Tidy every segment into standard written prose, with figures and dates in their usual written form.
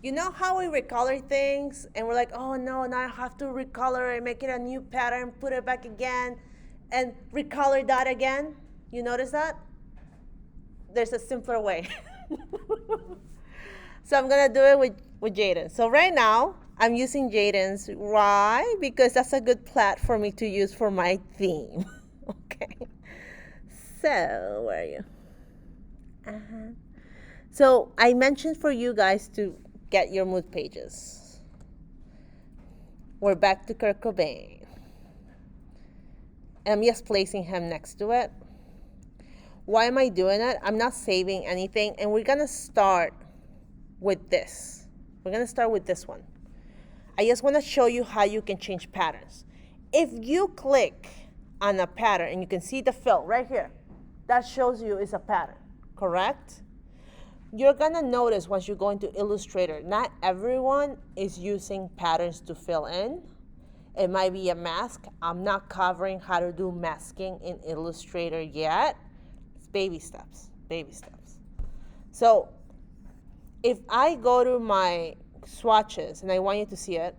You know how we recolor things and we're like, oh no, now I have to recolor it, make it a new pattern, put it back again, and recolor that again? You notice that? There's a simpler way. So I'm gonna do it with Jaden. So right now, I'm using Jaden's. Why? Because that's a good plat for me to use for my theme. Okay. So, where are you? Uh-huh. So I mentioned for you guys to get your mood pages. We're back to Kurt Cobain. And I'm just placing him next to it. Why am I doing it? I'm not saving anything, and we're gonna start with this. We're gonna start with this one. I just wanna show you how you can change patterns. If you click on a pattern and you can see the fill right here, that shows you it's a pattern, correct? You're gonna notice once you go into Illustrator, not everyone is using patterns to fill in. It might be a mask. I'm not covering how to do masking in Illustrator yet. It's baby steps, baby steps. So if I go to my swatches and I want you to see it,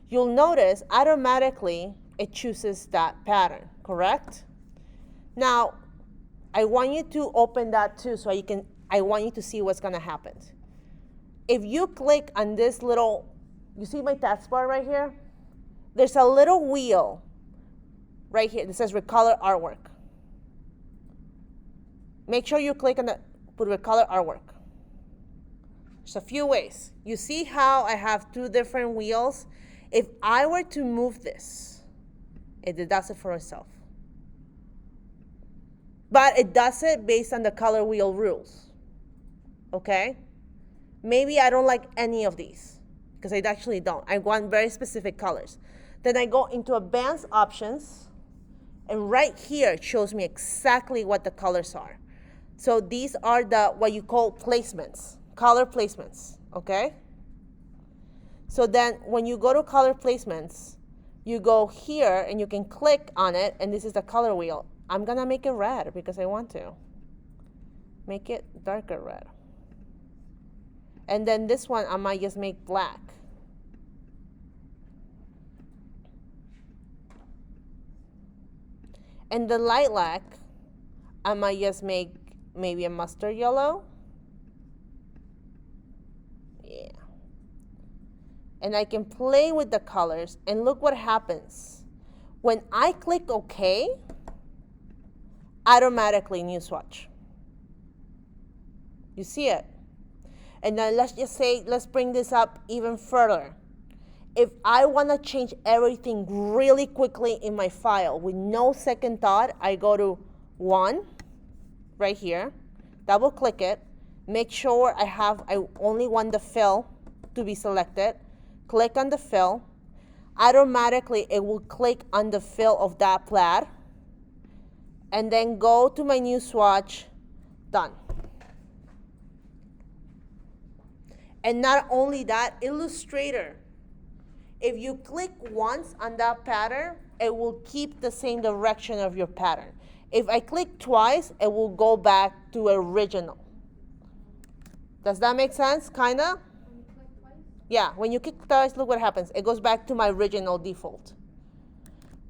you'll notice automatically it chooses that pattern, correct? Now, I want you to open that too so I want you to see what's gonna happen. If you click on this little, you see my taskbar right here? There's a little wheel right here that says Recolor Artwork. Make sure you click on the Recolor Artwork. There's a few ways. You see how I have two different wheels? If I were to move this, it does it for itself. But it does it based on the color wheel rules. Okay? Maybe I don't like any of these because I actually don't. I want very specific colors. Then I go into advanced options, and right here it shows me exactly what the colors are. So these are what you call placements, color placements, okay? So then when you go to color placements, you go here and you can click on it, and this is the color wheel. I'm gonna make it red because I want to. Make it darker red. And then this one, I might just make black. And the lilac, I might just make maybe a mustard yellow. Yeah. And I can play with the colors, and look what happens. When I click OK, automatically new swatch. You see it? And then let's just say, let's bring this up even further. If I want to change everything really quickly in my file with no second thought, I go to 1 right here, double click it, make sure I only want the fill to be selected, click on the fill, automatically it will click on the fill of that plat, and then go to my new swatch, done. And not only that, Illustrator, if you click once on that pattern, it will keep the same direction of your pattern. If I click twice, it will go back to original. Does that make sense, kinda? When you click twice? Yeah, when you click twice, look what happens. It goes back to my original default.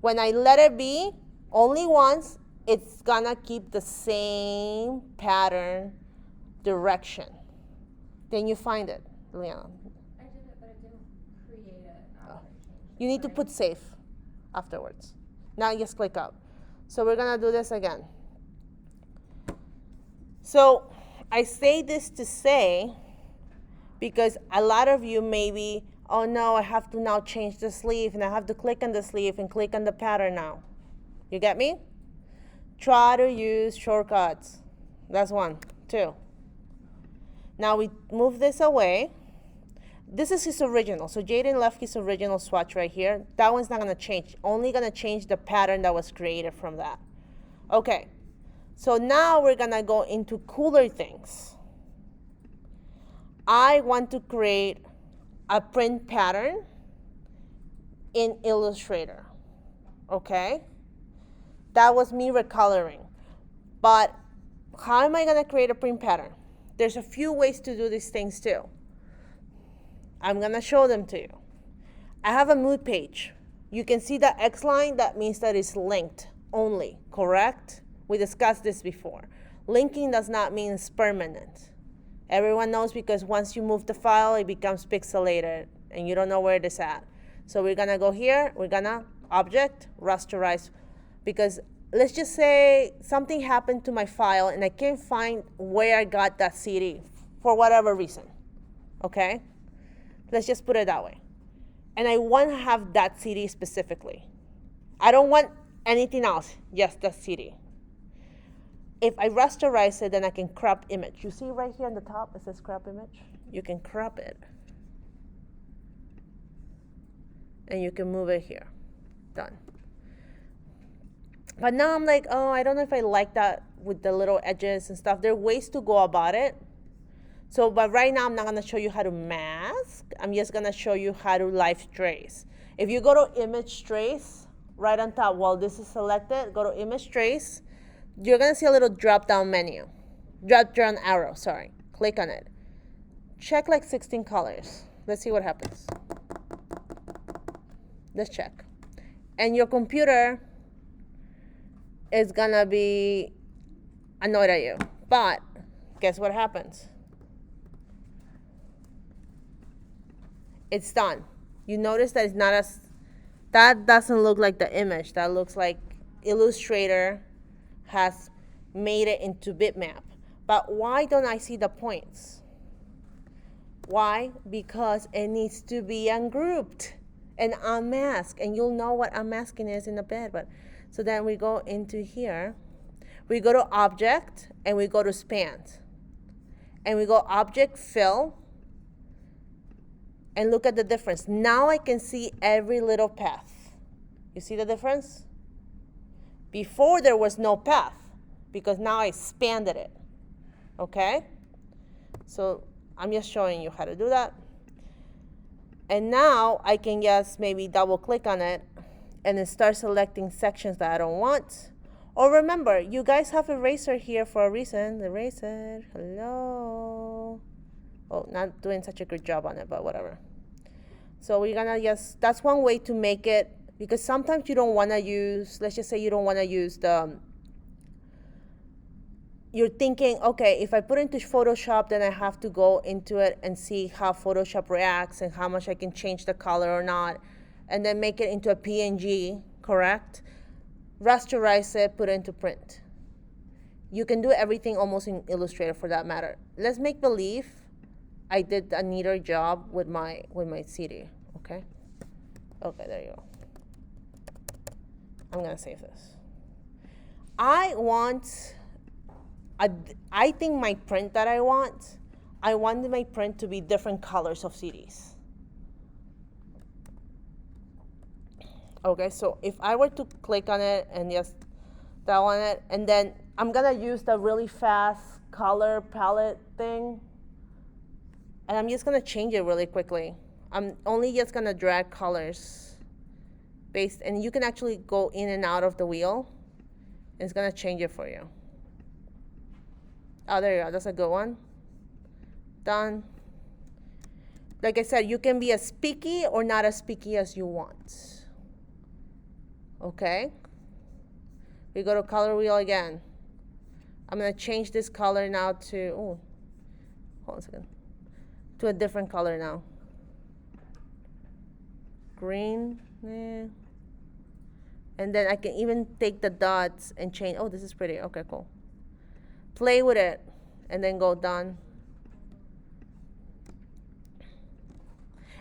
When I let it be only once, it's gonna keep the same pattern direction. Then you find it, Leon. I did it, but it didn't create it. You need to put save afterwards. Now just click out. So we're gonna do this again. So I say this to say, because a lot of you maybe, oh no, I have to now change the sleeve and I have to click on the sleeve and click on the pattern now. You get me? Try to use shortcuts. That's 1. 2. Now we move this away. This is his original. So Jaden left his original swatch right here. That one's not gonna change. Only gonna change the pattern that was created from that. Okay, so now we're gonna go into cooler things. I want to create a print pattern in Illustrator, okay? That was me recoloring. But how am I gonna create a print pattern? There's a few ways to do these things too. I'm gonna show them to you. I have a mood page. You can see the X line, that means that it's linked only, correct? We discussed this before. Linking does not mean it's permanent. Everyone knows, because once you move the file, it becomes pixelated and you don't know where it is at. So we're gonna go here, we're gonna object, rasterize, because let's just say something happened to my file and I can't find where I got that CD for whatever reason, okay? Let's just put it that way. And I want to have that CD specifically. I don't want anything else, just the CD. If I rasterize it, then I can crop image. You see right here on the top, it says crop image? You can crop it. And you can move it here. Done. But now I'm like, oh, I don't know if I like that with the little edges and stuff. There are ways to go about it. So, but right now I'm not gonna show you how to mask. I'm just gonna show you how to live trace. If you go to image trace, right on top, while this is selected, go to image trace. You're gonna see a little drop down menu. Drop down arrow, sorry. Click on it. Check like 16 colors. Let's see what happens. Let's check. And your computer is gonna be annoyed at you. But guess what happens? It's done. You notice that it's not as, that doesn't look like the image. That looks like Illustrator has made it into bitmap. But why don't I see the points? Why? Because it needs to be ungrouped and unmasked. And you'll know what unmasking is in a bit. But so then we go into here. We go to object and we go to span. And we go object fill. And look at the difference. Now I can see every little path. You see the difference? Before there was no path, because now I expanded it. Okay? So I'm just showing you how to do that. And now I can just maybe double click on it and then start selecting sections that I don't want. Or remember, you guys have eraser here for a reason. Eraser, hello. Oh, not doing such a good job on it, but whatever. So we're gonna just, that's one way to make it, because sometimes you don't wanna use, let's just say you don't wanna use the, you're thinking, okay, if I put it into Photoshop, then I have to go into it and see how Photoshop reacts and how much I can change the color or not, and then make it into a PNG, correct? Rasterize it, put it into print. You can do everything almost in Illustrator for that matter. Let's make believe I did a neater job with my CD, okay? Okay, there you go. I'm gonna save this. I think my print that I want my print to be different colors of CDs. Okay, so if I were to click on it and just down on it, and then I'm gonna use the really fast color palette thing. And I'm just gonna change it really quickly. I'm only just gonna drag colors based, and you can actually go in and out of the wheel. It's gonna change it for you. Oh, there you go, that's a good one. Done. Like I said, you can be as picky or not as picky as you want. Okay? We go to color wheel again. I'm gonna change this color now to, oh, hold on a second. To a different color now. Green, and then I can even take the dots and change. Oh, this is pretty. Okay, cool. Play with it and then go done.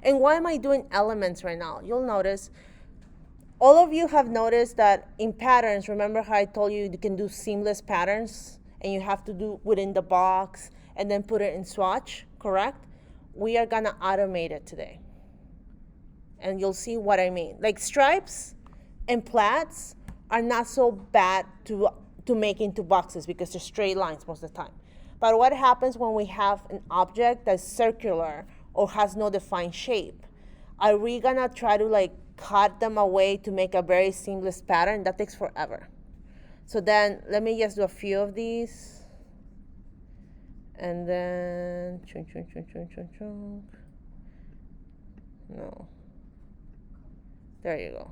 And why am I doing elements right now? You'll notice, all of you have noticed that in patterns, remember how I told you you can do seamless patterns and you have to do within the box and then put it in swatch, correct? We are gonna automate it today. And you'll see what I mean. Like stripes and plats are not so bad to make into boxes because they're straight lines most of the time. But what happens when we have an object that's circular or has no defined shape? Are we gonna try to like cut them away to make a very seamless pattern? That takes forever. So then let me just do a few of these. And then, No. There you go.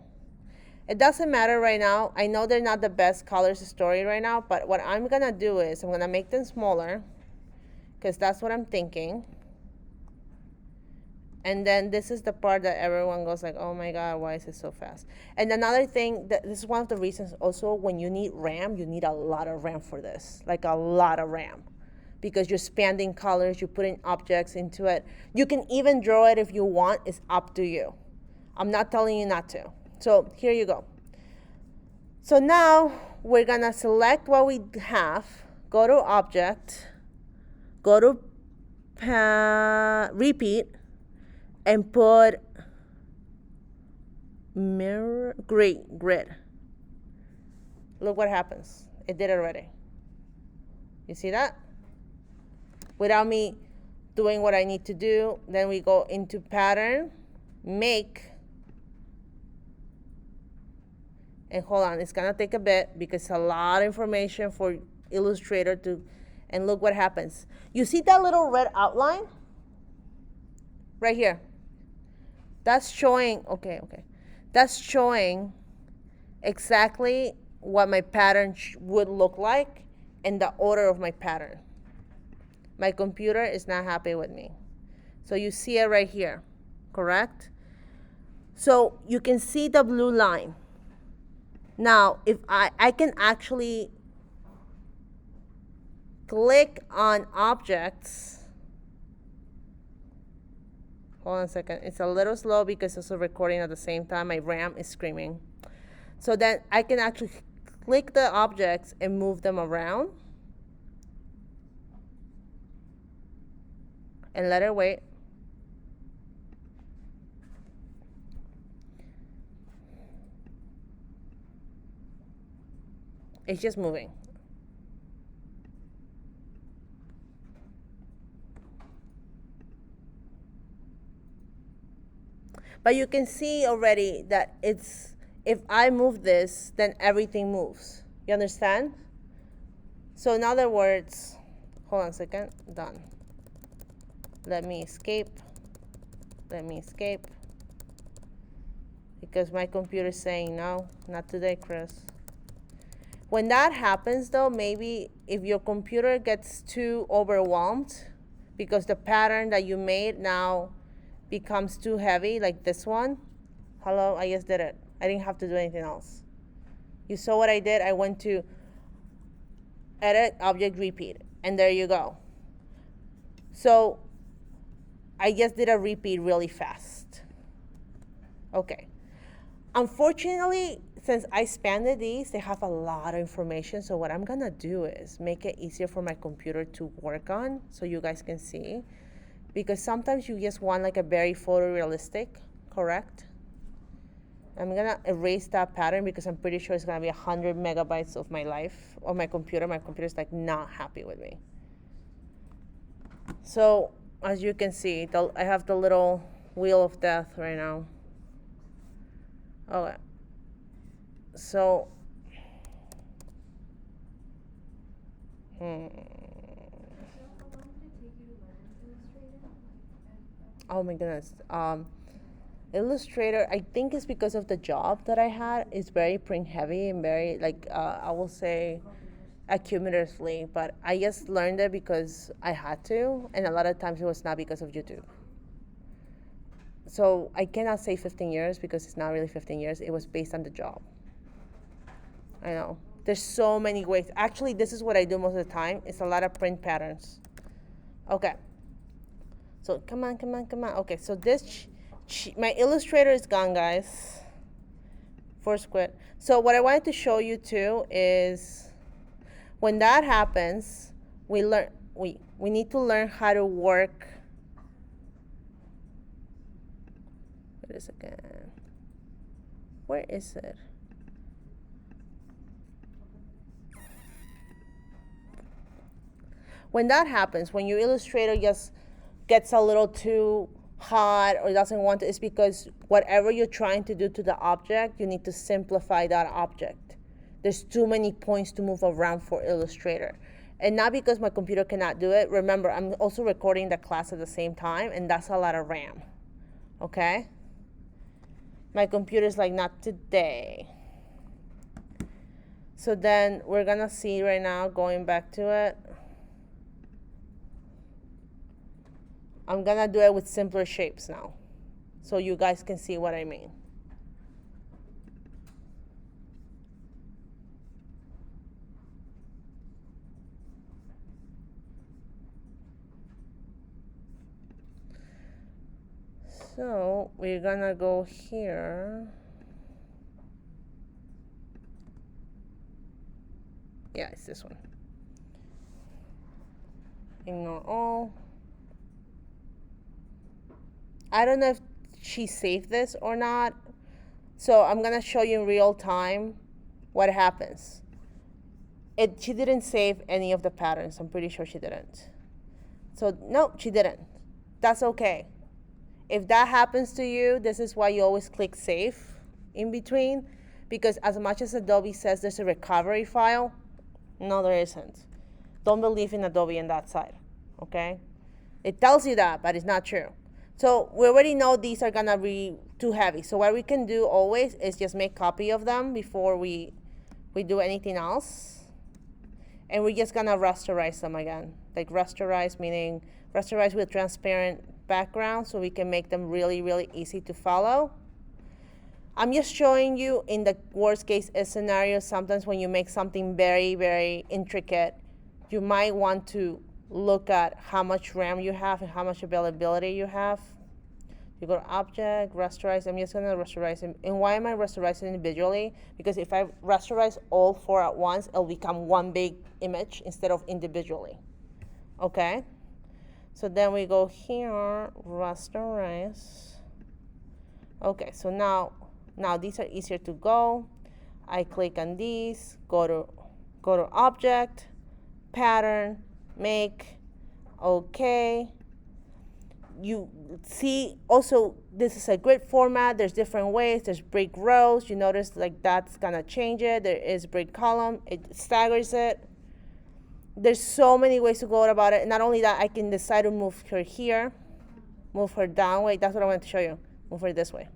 It doesn't matter right now. I know they're not the best colors story right now, but what I'm gonna do is I'm gonna make them smaller because that's what I'm thinking. And then this is the part that everyone goes like, oh my God, why is it so fast? And another thing, that this is one of the reasons also when you need RAM, you need a lot of RAM for this, like a lot of RAM. Because you're expanding colors, you're putting objects into it. You can even draw it if you want, it's up to you. I'm not telling you not to. So here you go. So now we're gonna select what we have, go to object, go to repeat, and put mirror grid. Look what happens. It did it already. You see that? Without me doing what I need to do, then we go into pattern, make, and hold on, it's gonna take a bit because it's a lot of information for Illustrator to, and look what happens. You see that little red outline? Right here. That's showing, okay. That's showing exactly what my pattern would look like and the order of my pattern. My computer is not happy with me. So you see it right here, correct? So you can see the blue line. Now, if I can actually click on objects. Hold on a second. It's a little slow because it's also recording at the same time. My RAM is screaming. So then I can actually click the objects and move them around. And let it wait. It's just moving. But you can see already that it's, if I move this, then everything moves. You understand? So in other words, hold on a second, done. Let me escape. Because my computer is saying no, not today, Chris. When that happens though, maybe if your computer gets too overwhelmed because the pattern that you made now becomes too heavy, like this one. Hello, I just did it. I didn't have to do anything else. You saw what I did? I went to edit, object, repeat, and there you go. So I just did a repeat really fast. Okay. Unfortunately, since I expanded these, they have a lot of information. So what I'm gonna do is make it easier for my computer to work on so you guys can see. Because sometimes you just want like a very photorealistic, correct? I'm gonna erase that pattern because I'm pretty sure it's gonna be 100 megabytes of my life on my computer. My computer's like not happy with me. So as you can see, I have the little wheel of death right now. Okay. So, oh my goodness. Illustrator, I think it's because of the job that I had. It's very print heavy and very, like, I will say, accumulatively. But I just learned it because I had to, and a lot of times it was not because of YouTube. So I cannot say 15 years because it's not really 15 years. It was based on the job. I know. There's so many ways. Actually, this is what I do most of the time. It's a lot of print patterns. Okay. So come on. Okay, so this, my Illustrator is gone, guys. First quit. So what I wanted to show you too is when that happens, we need to learn how to work. Wait a second. Where is it? When that happens, when your Illustrator just gets a little too hot or doesn't want to, it's because whatever you're trying to do to the object, you need to simplify that object. There's too many points to move around for Illustrator. And not because my computer cannot do it. Remember, I'm also recording the class at the same time, and that's a lot of RAM. okay? My computer's like, not today. So then we're gonna see right now, going back to it. I'm gonna do it with simpler shapes now, so you guys can see what I mean. So we're gonna go here. Yeah, it's this one. Ignore all. I don't know if she saved this or not. So I'm gonna show you in real time what happens. She didn't save any of the patterns. I'm pretty sure she didn't. So no, she didn't. That's okay. If that happens to you, this is why you always click save in between, because as much as Adobe says there's a recovery file, no, there isn't. Don't believe in Adobe on that side, okay? It tells you that, but it's not true. So we already know these are gonna be too heavy. So what we can do always is just make copy of them before we do anything else. And we're just gonna rasterize them again. Like rasterize, meaning rasterize with transparent background, so we can make them really, really easy to follow. I'm just showing you in the worst case scenario, sometimes when you make something very, very intricate, you might want to look at how much RAM you have and how much availability you have. You go to object, rasterize. I'm just gonna rasterize them. And why am I rasterizing individually? Because if I rasterize all 4 at once, it'll become one big image instead of individually. Okay? So then we go here, rasterize. Okay, so now these are easier to go. I click on these, go to object, pattern, make, okay. You see also this is a grid format. There's different ways. There's break rows. You notice like that's gonna change it. There is break column. It staggers it. There's so many ways to go about it. And not only that, I can decide to move her here, move her down. Wait, that's what I wanted to show you. Move her this way.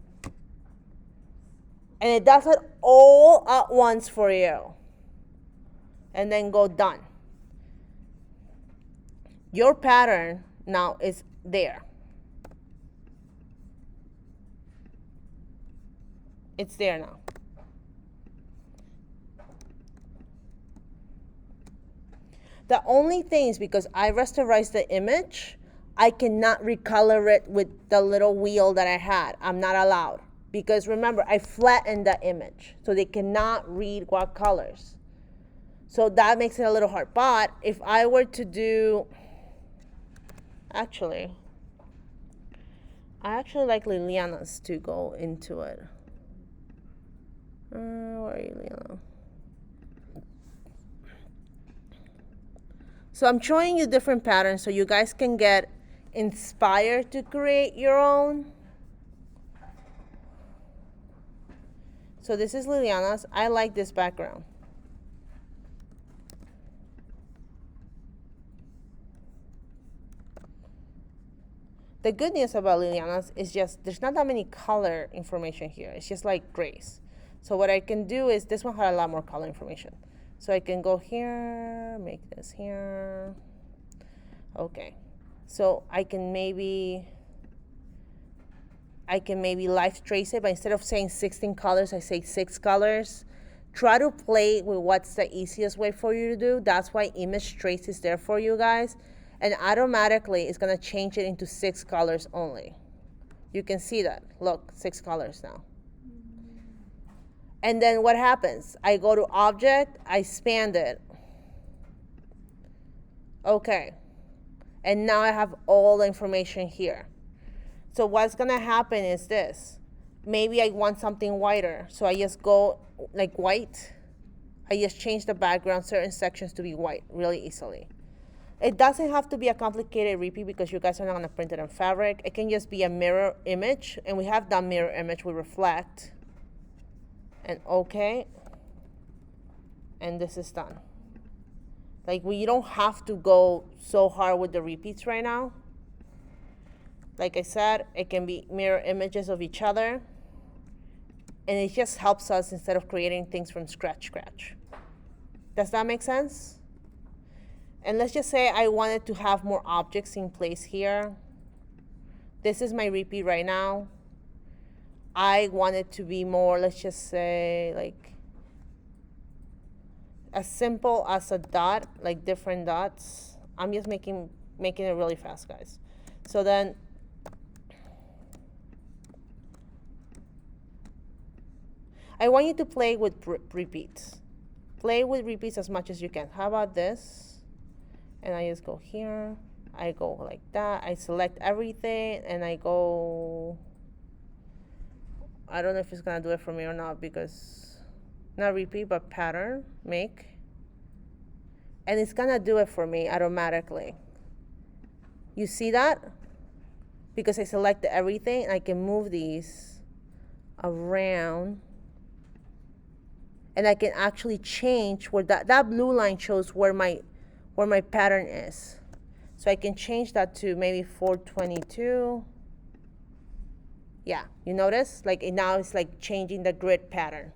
And it does it all at once for you. And then go done. Your pattern now is there. It's there now. The only thing is because I rasterized the image, I cannot recolor it with the little wheel that I had. I'm not allowed. Because remember, I flattened the image, so they cannot read what colors. So that makes it a little hard. But if I were to do, actually, I actually like Liliana's to go into it. Where are you, Liliana? So I'm showing you different patterns so you guys can get inspired to create your own. So this is Liliana's. I like this background. The good news about Liliana's is just there's not that many color information here. It's just like grays. So what I can do is this one had a lot more color information. So I can go here, make this here. Okay. So I can maybe live trace it, but instead of saying 16 colors, I say 6 colors. Try to play with what's the easiest way for you to do. That's why image trace is there for you guys. And automatically it's gonna change it into 6 colors only. You can see that. Look, 6 colors now. And then what happens? I go to object, I expand it. Okay. And now I have all the information here. So what's gonna happen is this. Maybe I want something whiter, so I just go like white. I just change the background, certain sections to be white really easily. It doesn't have to be a complicated repeat because you guys are not gonna print it on fabric. It can just be a mirror image, and we have that mirror image with reflect. And okay, and this is done. Like you don't have to go so hard with the repeats right now. Like I said, it can be mirror images of each other. And it just helps us instead of creating things from scratch. Does that make sense? And let's just say I wanted to have more objects in place here. This is my repeat right now. I want it to be more, let's just say, like as simple as a dot, like different dots. I'm just making it really fast, guys. So then I want you to play with repeats. Play with repeats as much as you can. How about this? And I just go here. I go like that. I select everything and I go. I don't know if it's gonna do it for me or not because not repeat but pattern, make. And it's gonna do it for me automatically. You see that? Because I selected everything, I can move these around. And I can actually change where that blue line shows where my pattern is. So I can change that to maybe 422. Yeah, you notice? Like now it's like changing the grid pattern.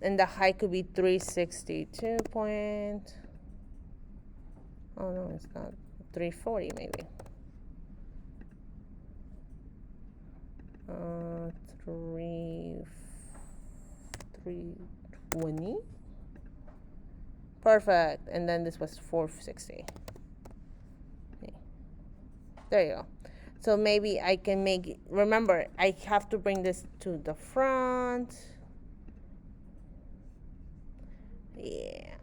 And the height could be 362 point. Oh no, it's not. 340 maybe. 320. Perfect. And then this was 460. Okay. There you go. So maybe I can make it, remember, I have to bring this to the front. Yeah.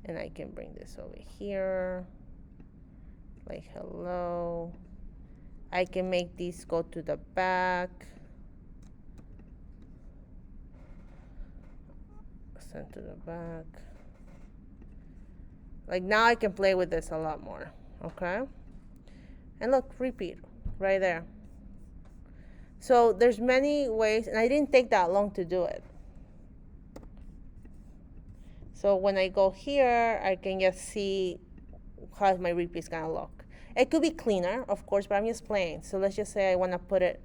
And I can bring this over here. Like hello. I can make these go to the back. Send to the back. Like now I can play with this a lot more. Okay? And look, repeat right there. So there's many ways, and I didn't take that long to do it. So when I go here, I can just see how my repeat is gonna look. It could be cleaner, of course, but I'm just playing. So let's just say I wanna put it,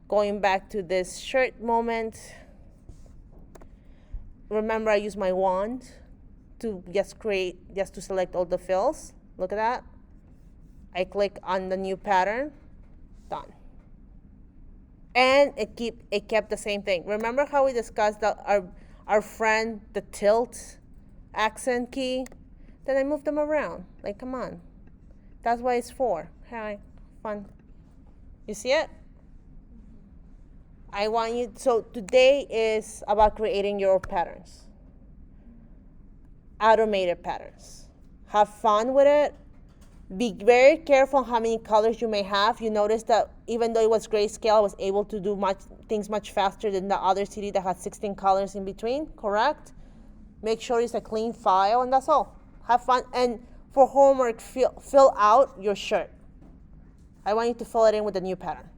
going back to this shirt moment. Remember I use my wand to just to select all the fills. Look at that. I click on the new pattern, done. And it kept the same thing. Remember how we discussed our friend, the tilt accent key? Then I moved them around. Like, come on. That's why it's 4. Hi, fun. You see it? I want you, so today is about creating your patterns. Automated patterns. Have fun with it. Be very careful how many colors you may have. You notice that even though it was grayscale, I was able to do things much faster than the other CD that had 16 colors in between, correct? Make sure it's a clean file, and that's all. Have fun, and for homework, fill out your shirt. I want you to fill it in with the new pattern.